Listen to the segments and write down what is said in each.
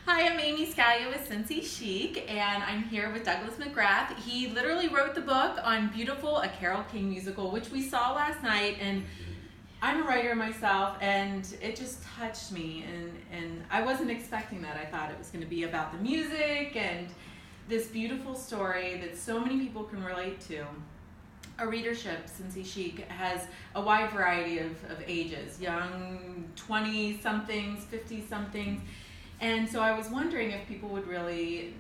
Hi, I'm Amy Scalia with Cincy Chic, and I'm here with Douglas McGrath. He literally wrote the book on Beautiful, a Carole King musical, which we saw last night, and I'm a writer myself, and it just touched me, and I wasn't expecting that. I thought it was going to be about the music and this beautiful story that so many people can relate to. Our readership, Cincy Chic, has a wide variety of ages, young 20-somethings, 50-somethings, and so I was wondering if people would really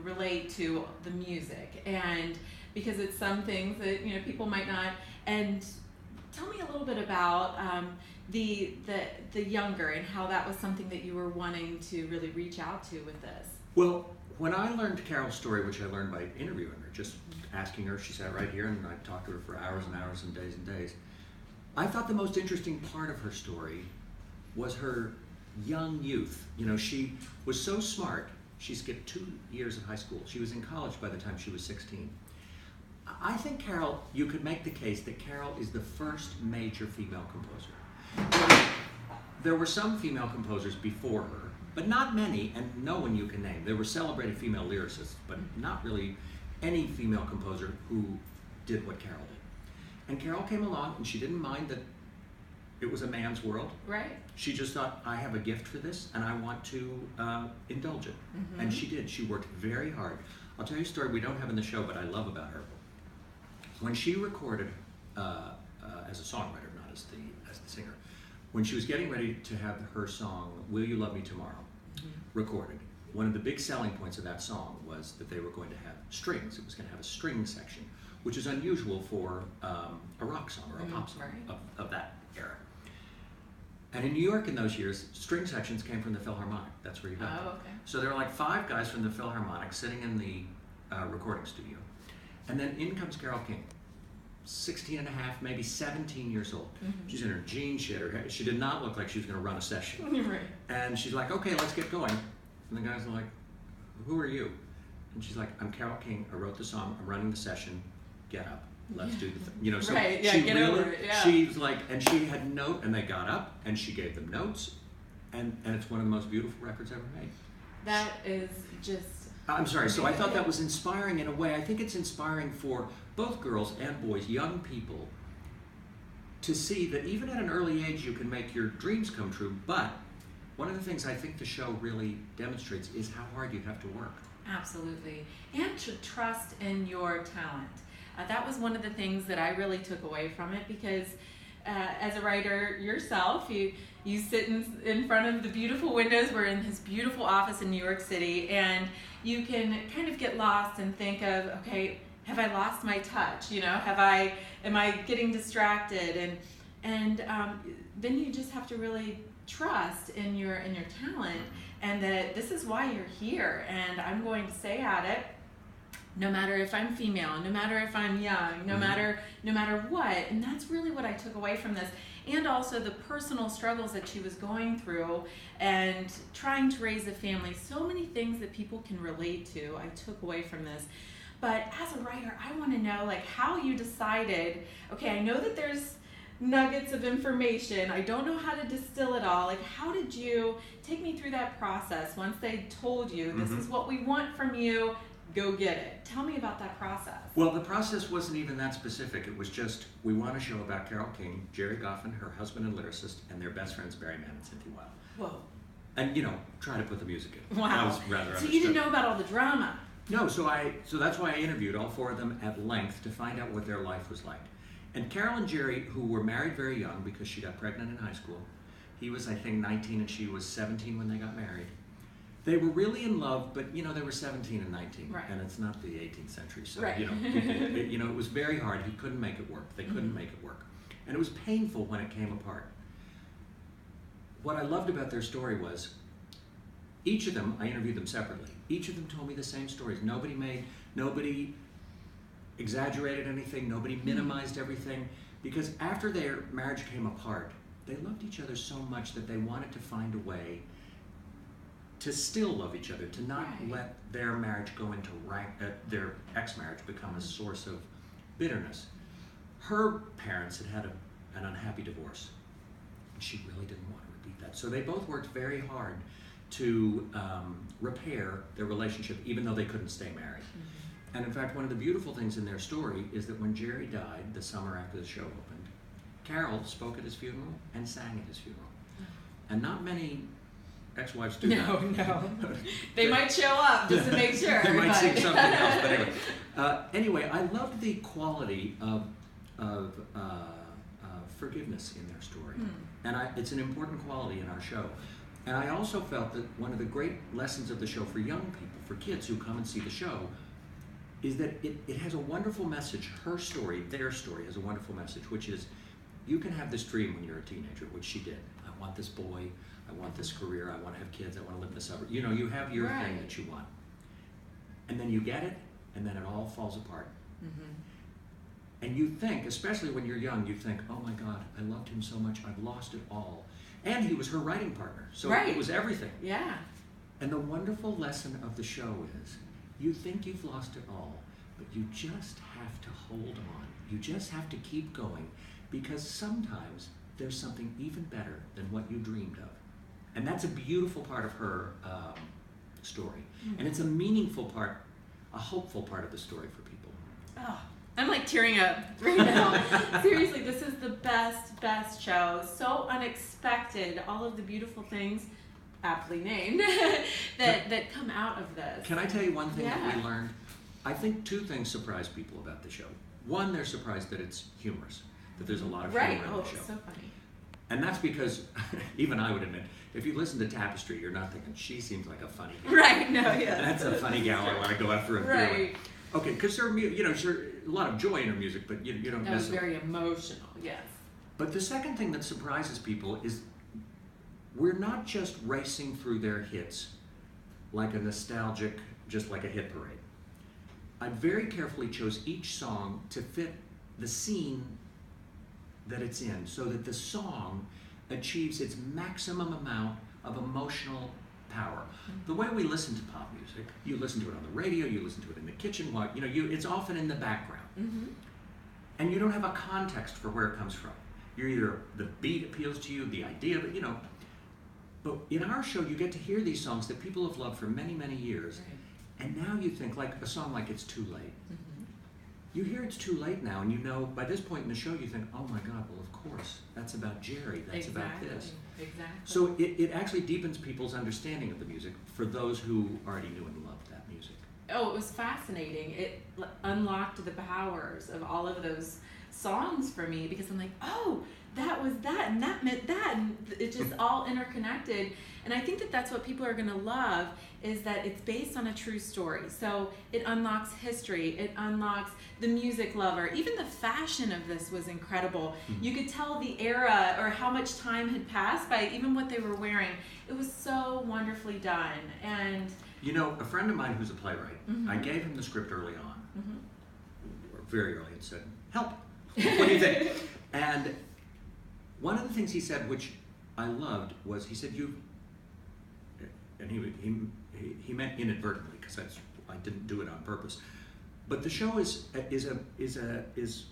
relate to the music, and because it's some things that people might not. And tell me a little bit about the younger, and how that was something that you were wanting to really reach out to with this. Well, when I learned Carole's story, which I learned by interviewing her, just asking her, she sat right here and I talked to her for hours and hours and days, I thought the most interesting part of her story was her young youth. She was so smart. She skipped 2 years of high school. She was in college by the time she was 16. I think Carole, you could make the case that Carole is the first major female composer. There were some female composers before her, but not many, and no one you can name. There were celebrated female lyricists, but not really any female composer who did what Carole did. And Carole came along, and she didn't mind that it was a man's world. Right. She just thought, I have a gift for this, and I want to indulge it. Mm-hmm. And she did. She worked very hard. I'll tell you a story we don't have in the show, but I love about her. When she recorded as a songwriter, not as the singer, when she was getting ready to have her song, Will You Love Me Tomorrow, recorded, one of the big selling points of that song was that they were going to have strings. It was going to have a string section, which is unusual for a rock song or a pop song of that era. And in New York in those years, string sections came from the Philharmonic. That's where you got them. Okay. So there were like 5 guys from the Philharmonic sitting in the recording studio. And then in comes Carole King, 16 and a half, maybe 17 years old. Mm-hmm. She's in her jeans, she did not look like she was going to run a session. Right. And she's like, okay, let's get going. And the guys are like, who are you? And she's like, I'm Carole King, I wrote the song, I'm running the session, get up, let's do the thing. So right, yeah, she get really, over it, yeah. She's like, and she had note, and they got up, and she gave them notes, and it's one of the most beautiful records ever made. That is just... I'm sorry, so I thought that was inspiring in a way. I think it's inspiring for both girls and boys, young people, to see that even at an early age you can make your dreams come true, but one of the things I think the show really demonstrates is how hard you have to work. Absolutely. And to trust in your talent. That was one of the things that I really took away from it, because as a writer yourself, you sit in front of the beautiful windows. We're in this beautiful office in New York City, and you can kind of get lost and think of, okay, have I lost my touch? Am I getting distracted? And then you just have to really trust in your talent, and that this is why you're here, and I'm going to stay at it, no matter if I'm female, no matter if I'm young, no matter what. And that's really what I took away from this. And also the personal struggles that she was going through and trying to raise a family. So many things that people can relate to, I took away from this. But as a writer, I want to know how you decided, okay, I know that there's nuggets of information. I don't know how to distill it all. How did you take me through that process once they told you, this is what we want from you, go get it? Tell me about that process. Well, the process wasn't even that specific. It was just, we want a show about Carole King, Jerry Goffin, her husband and lyricist, and their best friends, Barry Mann and Cynthia Weil. Whoa. And, try to put the music in. Wow. That was rather So you didn't know about all the drama? No, so that's why I interviewed all 4 of them at length to find out what their life was like. And Carole and Jerry, who were married very young because she got pregnant in high school, he was, I think, 19 and she was 17 when they got married. They were really in love, but they were 17 and 19, right. And it's not the 18th century, so right. It was very hard. He couldn't make it work. They couldn't make it work, and it was painful when it came apart. What I loved about their story was, each of them, I interviewed them separately. Each of them told me the same stories. Nobody exaggerated anything. Nobody minimized everything, because after their marriage came apart, they loved each other so much that they wanted to find a way to still love each other, to not let their marriage go into their ex-marriage become a source of bitterness. Her parents had an unhappy divorce, and she really didn't want to repeat that. So they both worked very hard to repair their relationship, even though they couldn't stay married. Mm-hmm. And in fact, one of the beautiful things in their story is that when Jerry died the summer after the show opened, Carole spoke at his funeral and sang at his funeral. Mm-hmm. And not many ex-wives do that. No. They might show up just to make sure. They might sing something else, but anyway, I loved the quality of forgiveness in their story. And it's an important quality in our show. And I also felt that one of the great lessons of the show for young people, for kids who come and see the show, is that it has a wonderful message. Her story, their story, has a wonderful message, which is you can have this dream when you're a teenager, which she did. I want this boy, I want this career, I want to have kids, I want to live in the suburbs. You know, you have your thing that you want. And then you get it, and then it all falls apart. Mm-hmm. And you think, especially when you're young, you think, oh my God, I loved him so much, I've lost it all. And he was her writing partner, so it was everything. Yeah. And the wonderful lesson of the show is, you think you've lost it all, but you just have to hold on. You just have to keep going, because sometimes there's something even better than what you dreamed of. And that's a beautiful part of her story. Mm-hmm. And it's a meaningful part, a hopeful part of the story for people. Oh, I'm like tearing up right now. Seriously, this is the best show. So unexpected. All of the beautiful things, aptly named, that come out of this. Can I tell you one thing that we learned? I think two things surprise people about the show. One, they're surprised that it's humorous, that there's a lot of humor in the show. It's so funny. And that's because, even I would admit, if you listen to Tapestry, you're not thinking, she seems like a funny gal. Right, no, yeah. That's a funny gal I want to go after and right. Okay, because there are, there's a lot of joy in her music, but you don't necessarily. That was very emotional, yes. But the second thing that surprises people is we're not just racing through their hits like a nostalgic, just like a hit parade. I very carefully chose each song to fit the scene that it's in, so that the song achieves its maximum amount of emotional power. Mm-hmm. The way we listen to pop music, you listen to it on the radio, you listen to it in the kitchen, it's often in the background. Mm-hmm. And you don't have a context for where it comes from. You're either, the beat appeals to you, the idea of it, But in our show, you get to hear these songs that people have loved for many, many years. Right. And now you think, like a song like It's Too Late. Mm-hmm. You hear It's Too Late now, and by this point in the show, you think, oh my God, well, of course, that's about Jerry, that's about this. Exactly. So it actually deepens people's understanding of the music for those who already knew and loved that music. Oh, it was fascinating. It unlocked the powers of all of those songs for me, because I'm like, oh, that was that, and that meant that, and it's just all interconnected. And I think that that's what people are going to love, is that it's based on a true story. So it unlocks history, it unlocks the music lover. Even the fashion of this was incredible. Mm-hmm. You could tell the era or how much time had passed by even what they were wearing. It was so wonderfully done. And a friend of mine who's a playwright, mm-hmm. I gave him the script early on, mm-hmm. or very early, and said, help, what do you think? And one of the things he said, which I loved, was he said, and he meant inadvertently, because I didn't do it on purpose. But the show is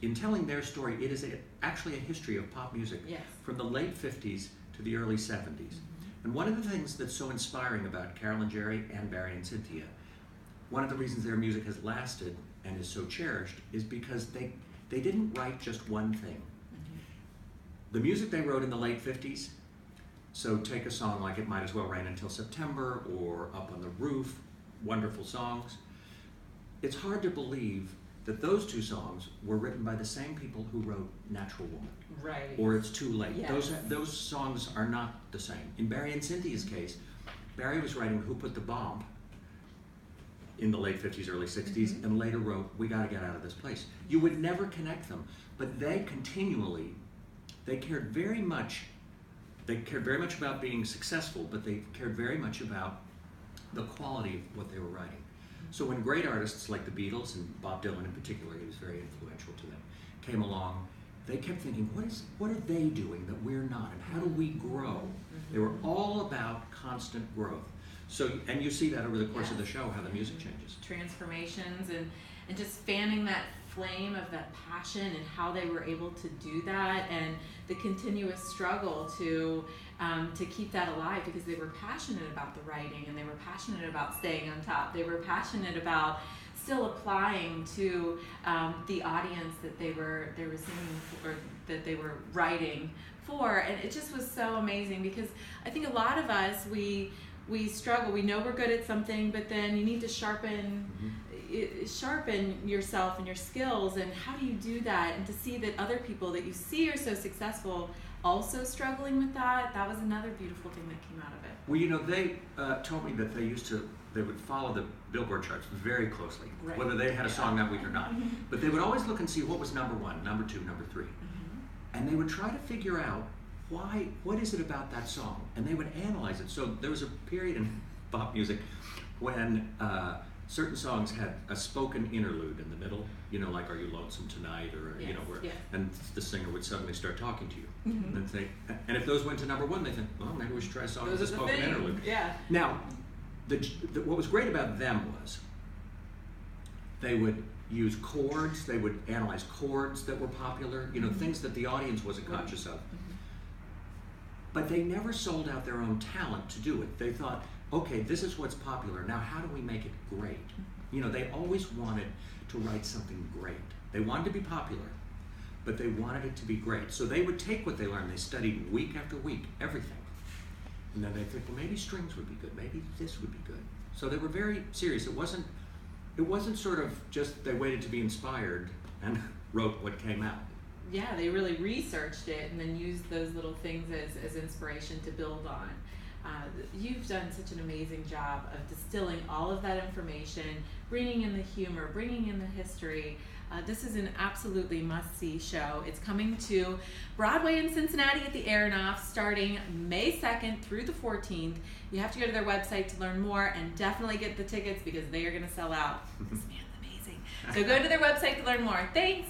in telling their story, it is actually a history of pop music, yes, from the late 50s to the early 70s. Mm-hmm. And one of the things that's so inspiring about Carole and Jerry and Barry and Cynthia, one of the reasons their music has lasted and is so cherished, is because they didn't write just one thing. The music they wrote in the late 50s, so take a song like It Might As Well Rain Until September or Up on the Roof, wonderful songs. It's hard to believe that those two songs were written by the same people who wrote Natural Woman. Right. Or It's Too Late. Yes. Those songs are not the same. In Barry and Cynthia's case, Barry was writing Who Put the Bomb in the late 50s, early 60s, mm-hmm. and later wrote We Gotta Get Out of This Place. You would never connect them, but they cared very much about being successful, but they cared very much about the quality of what they were writing. So when great artists like the Beatles, and Bob Dylan in particular, he was very influential to them, came along, they kept thinking, what are they doing that we're not, and how do we grow? Mm-hmm. They were all about constant growth. So, and you see that over the course of the show, how the music changes. Transformations and just fanning that flame of that passion and how they were able to do that, and the continuous struggle to keep that alive, because they were passionate about the writing, and they were passionate about staying on top. They were passionate about still applying to the audience that they were singing for, or that they were writing for. And it just was so amazing, because I think a lot of us, we struggle. We know we're good at something, but then you need to sharpen yourself and your skills. And how do you do that? And to see that other people that you see are so successful also struggling with that, that was another beautiful thing that came out of it. Well, they told me that they would follow the Billboard charts very closely, right, whether they had a song that week or not. But they would always look and see what was number one, number two, number three. And they would try to figure out what is it about that song? And they would analyze it. So there was a period in pop music when certain songs had a spoken interlude in the middle, like "Are You Lonesome Tonight?" or yes, yes. And the singer would suddenly start talking to you, and if those went to number one, they think, well, maybe we should try a song with a spoken interlude. Yeah. Now, what was great about them was they would use chords. They would analyze chords that were popular, things that the audience wasn't conscious of. But they never sold out their own talent to do it. They thought, okay, this is what's popular. Now, how do we make it great? They always wanted to write something great. They wanted to be popular, but they wanted it to be great. So they would take what they learned. They studied week after week, everything. And then they'd think, well, maybe strings would be good. Maybe this would be good. So they were very serious. It wasn't sort of just they waited to be inspired and wrote what came out. Yeah, they really researched it and then used those little things as inspiration to build on. You've done such an amazing job of distilling all of that information, bringing in the humor, bringing in the history. This is an absolutely must-see show. It's coming to Broadway in Cincinnati at the Aronoff starting May 2nd through the 14th. You have to go to their website to learn more, and definitely get the tickets because they are going to sell out. This man's amazing. So go to their website to learn more. Thanks.